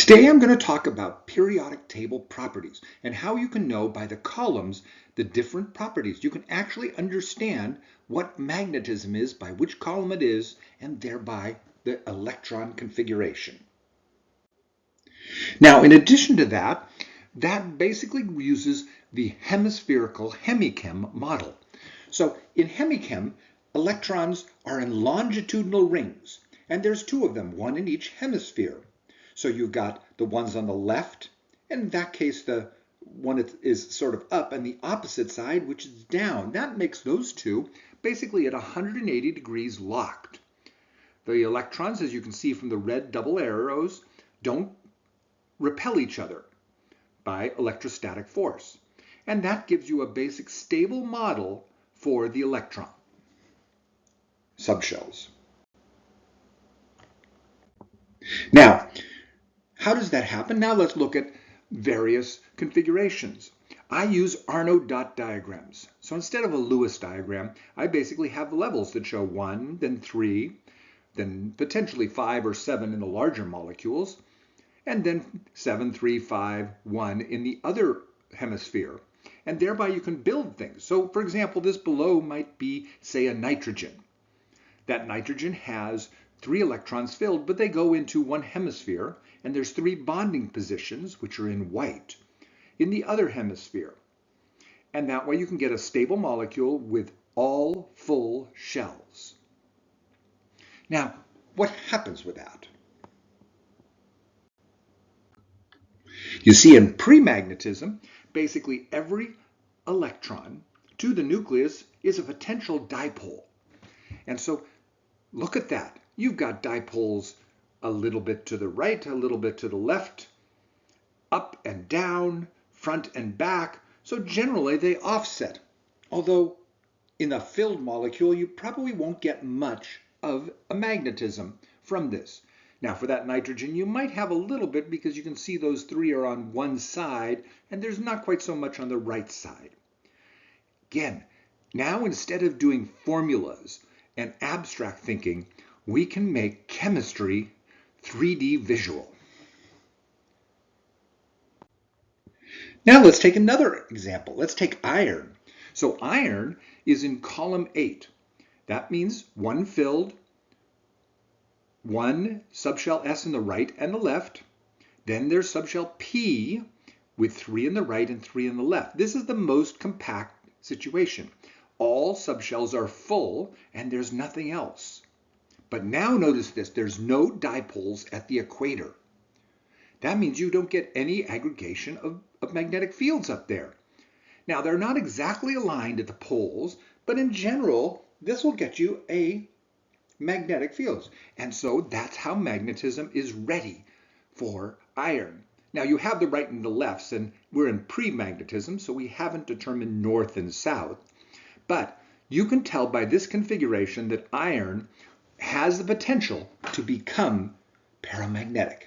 Today I'm going to talk about periodic table properties and how you can know by the columns the different properties. You can actually understand what magnetism is, by which column it is, and thereby the electron configuration. Now, in addition to that, that basically uses the hemispherical HemiChem model. So in HemiChem, electrons are in longitudinal rings, and there's two of them, one in each hemisphere. So you've got the ones on the left, and in that case, the one that is sort of up, and the opposite side, which is down. That makes those two basically at 180 degrees locked. The electrons, as you can see from the red double arrows, don't repel each other by electrostatic force. And that gives you a basic stable model for the electron subshells. Now, how does that happen? Now let's look at various configurations. I use Arno-Dot-Diagrams. So instead of a Lewis diagram, I basically have levels that show 1, then 3, then potentially 5 or 7 in the larger molecules, and then 7, 3, 5, 1 in the other hemisphere. And thereby you can build things. So for example, this below might be, say, a nitrogen. That nitrogen has 3 electrons filled, but they go into one hemisphere, and there's 3 bonding positions, which are in white, in the other hemisphere. And that way you can get a stable molecule with all full shells. Now, what happens with that? You see, in pre-magnetism, basically every electron to the nucleus is a potential dipole. And so look at that. You've got dipoles a little bit to the right, a little bit to the left, up and down, front and back. So generally they offset. Although in a filled molecule, you probably won't get much of a magnetism from this. Now for that nitrogen, you might have a little bit because you can see those 3 are on one side and there's not quite so much on the right side. Again, now instead of doing formulas and abstract thinking, we can make chemistry 3D visual. Now let's take another example. Let's take iron. So iron is in column 8. That means 1 filled, 1 subshell S in the right and the left. Then there's subshell P with 3 in the right and 3 in the left. This is the most compact situation. All subshells are full and there's nothing else. But now notice this, there's no dipoles at the equator. That means you don't get any aggregation of magnetic fields up there. Now they're not exactly aligned at the poles, but in general, this will get you a magnetic fields. And so that's how magnetism is ready for iron. Now you have the right and the lefts, and we're in pre-magnetism, so we haven't determined north and south. But you can tell by this configuration that iron has the potential to become paramagnetic.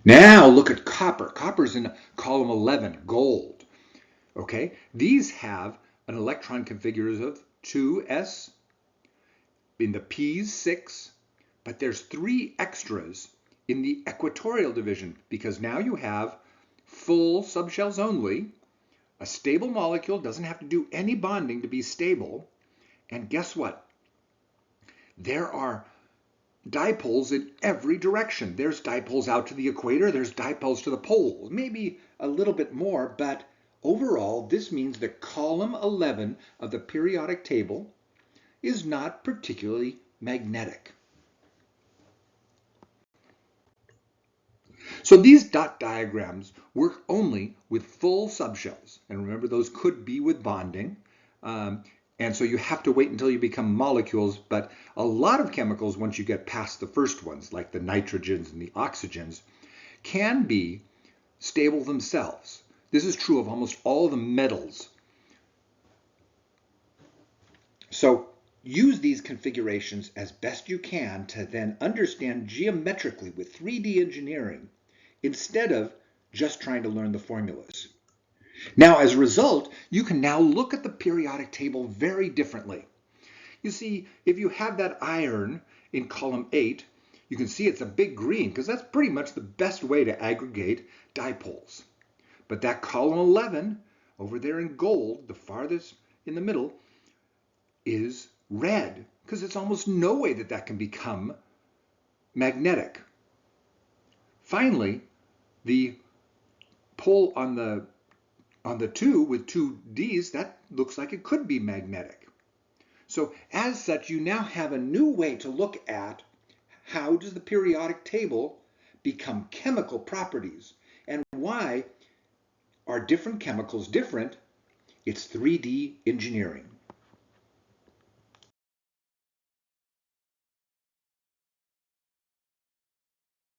Now look at copper. Copper's in column 11, gold. Okay, these have an electron configuration of 2s, in the p's 6, but there's 3 extras in the equatorial division because now you have full subshells only. A stable molecule doesn't have to do any bonding to be stable. And guess what? There are dipoles in every direction. There's dipoles out to the equator, there's dipoles to the poles, maybe a little bit more, but overall this means that column 11 of the periodic table is not particularly magnetic. So these dot diagrams work only with full subshells. And remember, those could be with bonding. And so you have to wait until you become molecules. But a lot of chemicals, once you get past the first ones, like the nitrogens and the oxygens, can be stable themselves. This is true of almost all the metals. So use these configurations as best you can to then understand geometrically with 3D engineering instead of just trying to learn the formulas. Now, as a result, you can now look at the periodic table very differently. You see, if you have that iron in column 8, You can see it's a big green because that's pretty much the best way to aggregate dipoles. But that column 11 over there in gold, the farthest in the middle, is red because it's almost no way that that can become magnetic. Finally, the pole on the 2 with 2 Ds, that looks like it could be magnetic. So as such, you now have a new way to look at how does the periodic table become chemical properties, and why are different chemicals different? It's 3D engineering.